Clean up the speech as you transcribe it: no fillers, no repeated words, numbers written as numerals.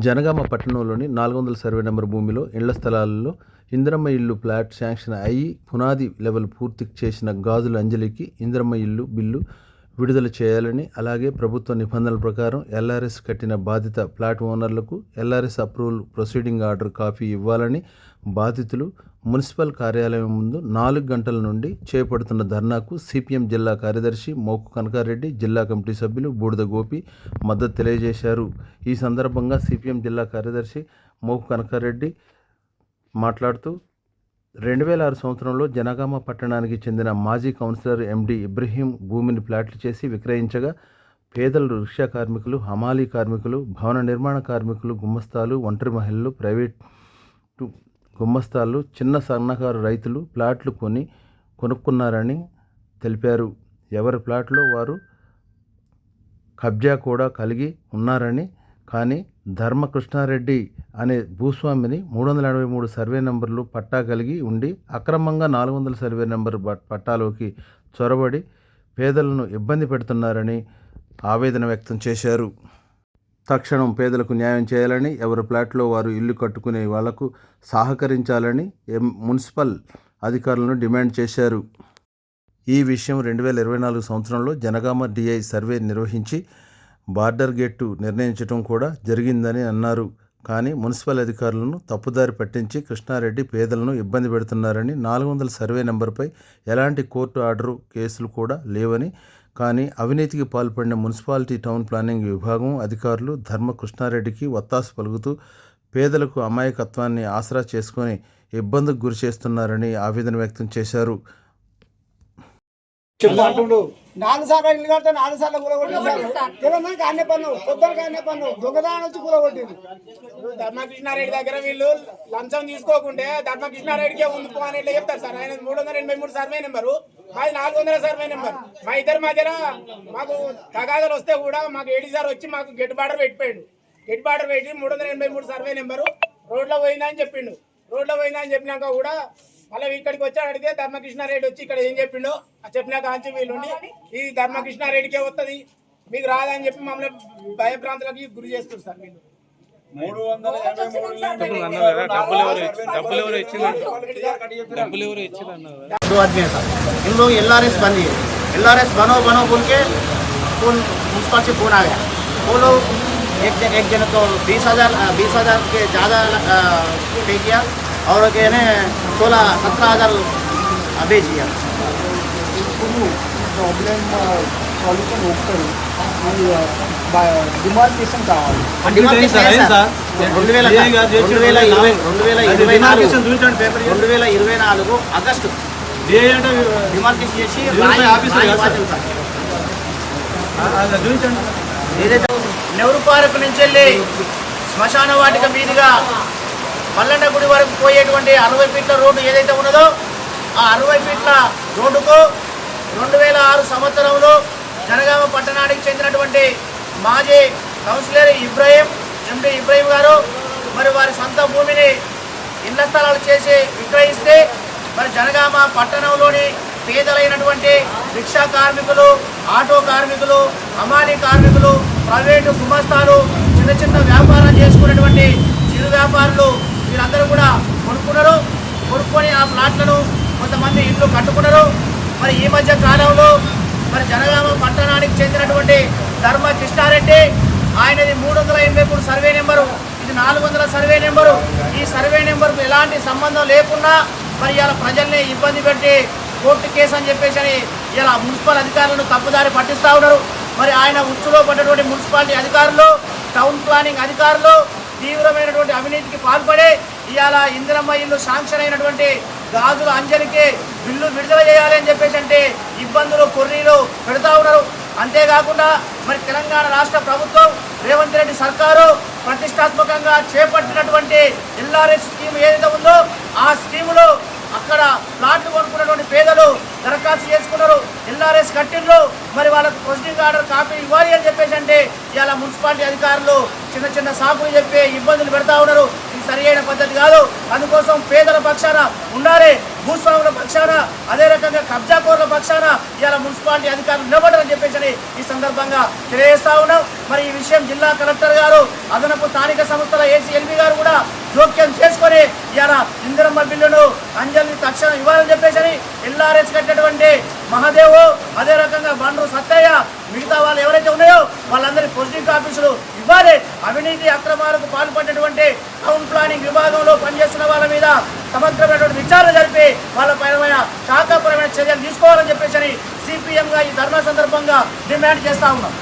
జనగామ పట్టణంలోని 400 survey number భూమిలో ఇళ్ల స్థలాలలో ఇందిరమ్మ ఇల్లు ప్లాట్ శాంక్షన్ అయ్యి పునాది లెవెల్ పూర్తి చేసిన గాజుల అంజలికి ఇందిరమ్మ ఇల్లు బిల్లు విడుదల చేయాలని, అలాగే ప్రభుత్వ నిబంధనల ప్రకారం ఎల్ఆర్ఎస్ కట్టిన బాధిత ప్లాట్ ఓనర్లకు LRS approval proceeding order copy ఇవ్వాలని బాధితులు మున్సిపల్ కార్యాలయం ముందు 4 గంటల నుండి చేపడుతున్న ధర్నాకు సిపిఎం జిల్లా కార్యదర్శి మోకు కనకారెడ్డి, జిల్లా కమిటీ సభ్యులు బూడిద గోపి మద్దతు తెలియజేశారు. ఈ సందర్భంగా సిపిఎం జిల్లా కార్యదర్శి మోకు కనకారెడ్డి మాట్లాడుతూ 2006 సంవత్సరంలో జనగామ పట్టణానికి చెందిన మాజీ కౌన్సిలర్ ఎండి ఇబ్రహీం భూమిని ప్లాట్లు చేసి విక్రయించగా పేదలు, రిక్షా కార్మికులు, హమాలీ కార్మికులు, భవన నిర్మాణ కార్మికులు, గుమస్తాలు, ఒంటరి మహిళలు, ప్రైవేటు గుమస్తాలు, చిన్న సన్నకారు రైతులు ప్లాట్లు కొనుక్కున్నారని తెలిపారు. ఎవరి ప్లాట్లో వారు కబ్జా కూడా కలిగి ఉన్నారని, కానీ ధర్మకృష్ణారెడ్డి అనే భూస్వామిని 383 సర్వే నెంబర్లు పట్టా కలిగి ఉండి అక్రమంగా 400 సర్వే నెంబర్ పట్టాలోకి చొరబడి పేదలను ఇబ్బంది పెడుతున్నారని ఆవేదన వ్యక్తం చేశారు. తక్షణం పేదలకు న్యాయం చేయాలని, ఎవరి ప్లాట్లో వారు ఇల్లు కట్టుకునే వాళ్లకు సహకరించాలని మున్సిపల్ అధికారులను డిమాండ్ చేశారు. ఈ విషయం 2024 సంవత్సరంలో జనగామ డిఐ సర్వే నిర్వహించి బార్డర్ గేటు నిర్ణయించడం కూడా జరిగిందని అన్నారు. కానీ మున్సిపల్ అధికారులను తప్పుదారి పట్టించి కృష్ణారెడ్డి పేదలను ఇబ్బంది పెడుతున్నారని, 400 సర్వే నెంబర్పై ఎలాంటి కోర్టు ఆర్డరు, కేసులు కూడా లేవని, కానీ అవినీతికి పాల్పడిన మున్సిపాలిటీ టౌన్ ప్లానింగ్ విభాగం అధికారులు ధర్మకృష్ణారెడ్డికి ఒత్తాసు పలుకుతూ పేదలకు అమాయకత్వాన్ని ఆసరా చేసుకొని ఇబ్బందికి గురి చేస్తున్నారని ఆవేదన వ్యక్తం చేశారు. 4 సార్లు ఇల్లు కడితే 4 సార్లు కూలగొట్టింది. తెలంగాణకి అన్నే పన్ను, పొద్దునకి అన్నే పన్ను, దొంగదాని వచ్చి కూలగొట్టింది. ధర్మకృష్ణారెడ్డి దగ్గర వీళ్ళు లంచం తీసుకోకుంటే ధర్మకృష్ణారెడ్డికే ఉందిపో అని ఎట్లా చెప్తారు సార్? ఆయన 383 సర్వే నెంబరు, మాది 400 సర్వే నెంబర్. మా ఇద్దరి మధ్యన మాకు తగాదాలు వస్తే కూడా మాకు ఏడీ సార్ వచ్చి మాకు గెట్ బార్డర్ పెట్టిపోయాడు. గెట్ బార్డర్ పెట్టి 383 సర్వే నెంబరు రోడ్లో పోయిందని చెప్పిండు. రోడ్లో పోయిందని చెప్పినాక కూడా మళ్ళీ ఇక్కడికి వచ్చాడు. అడిగితే ధర్మకృష్ణారెడ్డి వచ్చి ఇక్కడ ఏం చెప్పిండో చెప్పినాక ఆంచి వీళ్ళుండి ఇది ధర్మకృష్ణారెడ్డికే వస్తుంది, మీకు రాదని చెప్పి మమ్మల్ని భయభ్రాంతులకి గురి చేస్తారు సార్. వీళ్ళు 2 आदमी है सर, इन लोग एलआरएस बन दिए। एलआरएस बनो बोल के फोन मुंसिपल से फोन आ गया। वो लोग एक जन तो 20,000 के ज़्यादा पे किया और कहने 16-17,000 भेज दिया. ప్రాబ్లం సాల్యూషన్ వస్తుంది. డిమార్కేషన్ కావాలి. 2024 ఆగస్టు డిమార్కేషన్ చేసి ఏదైతే నెహ్రూ పార్క్ నుంచి వెళ్ళి శ్మశాన వాటిక మీదుగా మల్లన్న గుడి వరకు పోయేటువంటి 60 ఫీట్ల రోడ్డు ఏదైతే ఉన్నదో ఆ 60 ఫీట్ల రోడ్డుకు 2006 సంవత్సరంలో జనగామ పట్టణానికి చెందినటువంటి మాజీ కౌన్సిలర్ ఎండి ఇబ్రహీం గారు మరి వారి సొంత భూమిని ఇళ్ల స్థలాలు చేసి విక్రయిస్తే మరి జనగామ పట్టణంలోని పేదలైనటువంటి రిక్షా కార్మికులు, ఆటో కార్మికులు, హమాలీ కార్మికులు, ప్రైవేటు గుమస్తాలు, చిన్న చిన్న వ్యాపారం చేసుకునేటువంటి చిరు వ్యాపారులు వీరందరూ కూడా కొనుక్కొని ఆ ప్లాట్లను కొంతమంది ఇల్లు కట్టుకున్నారు. మరి ఈ మధ్య కాలంలో మరి జనగామ పట్టణానికి చెందినటువంటి ధర్మకృష్ణారెడ్డి ఆయనది 383 సర్వే నెంబరు, ఇది 400 సర్వే నెంబరు. ఈ సర్వే నెంబర్కు ఎలాంటి సంబంధం లేకుండా మరి ఇలా ప్రజల్ని ఇబ్బంది పెట్టి కోర్టు కేసు అని చెప్పేసి ఇలా మున్సిపల్ అధికారులను తప్పుదారి పట్టిస్తూ ఉన్నారు. మరి ఆయన ఉచ్చులో పడ్డటువంటి మున్సిపాలిటీ అధికారులు, టౌన్ ప్లానింగ్ అధికారులు తీవ్రమైనటువంటి అవినీతికి పాల్పడి ఇవాళ ఇందిరమ్మ ఇల్లు శాంక్షన్ అయినటువంటి గాజుల అంజలికి బిల్లు విడుదల చేయాలి అని చెప్పేసి అంటే ఇబ్బందులు, కొర్రీలు పెడతా ఉన్నారు. అంతేకాకుండా మరి తెలంగాణ రాష్ట్ర ప్రభుత్వం రేవంత్ రెడ్డి సర్కారు ప్రతిష్టాత్మకంగా చేపట్టినటువంటి ఎల్ఆర్ఎస్ స్కీమ్ ఏదైతే ఉందో ఆ స్కీములో అక్కడ ప్లాట్లు కొనుక్కున్నటువంటి పేదలు దరఖాస్తు చేసుకున్నారు, ఎల్ఆర్ఎస్ కట్టిండ్రు. మరి వాళ్ళకు ప్రొసీడింగ్ ఆర్డర్ కాపీ ఇవ్వాలి అని చెప్పేసి అంటే ఇవాళ మున్సిపాలిటీ అధికారులు చిన్న చిన్న సాకులు చెప్పి ఇబ్బందులు పెడతా ఉన్నారు. ఈ సరియైన పద్ధతి కాదు. అందుకోసం పేదల పక్షాన ఉండాలి, భూస్వాముల పక్షాన, అదే రకంగా కబ్జాకోర్ల పక్షాన ఇవాళ మున్సిపాలిటీ అధికారులు నిలబడాలని చెప్పేసి ఈ సందర్భంగా తెలియజేస్తా ఉన్నాం. మరి ఈ విషయం జిల్లా కలెక్టర్ గారు, అదనపు స్థానిక సంస్థల ఏసీఎల్బీ గారు కూడా జోక్యం చేసుకొని ఇవాళ ఇందిరమ్మ బిల్లును అంజలిని తక్షణం ఇవ్వాలని చెప్పేసి ఎల్ఆర్ఎస్ కట్టినటువంటి మహాదేవు, అదే రకంగా బండ్రు సత్తయ్య, మిగతా వాళ్ళు ఎవరైతే ఉన్నాయో వాళ్ళందరి పొజిటివ్ ఆఫీసులు ఇవ్వాలి. అవినీతి అక్రమాలకు పాల్పడినటువంటి టౌన్ ప్లానింగ్ విభాగంలో పనిచేస్తున్న వాళ్ళ మీద సమగ్రమైనటువంటి విచారణ జరిపి వాళ్ళ పైన శాఖాపరమైన చర్యలు తీసుకోవాలని చెప్పేసి సిపిఎంగా ఈ ధర్నా సందర్భంగా డిమాండ్ చేస్తా ఉన్నాం.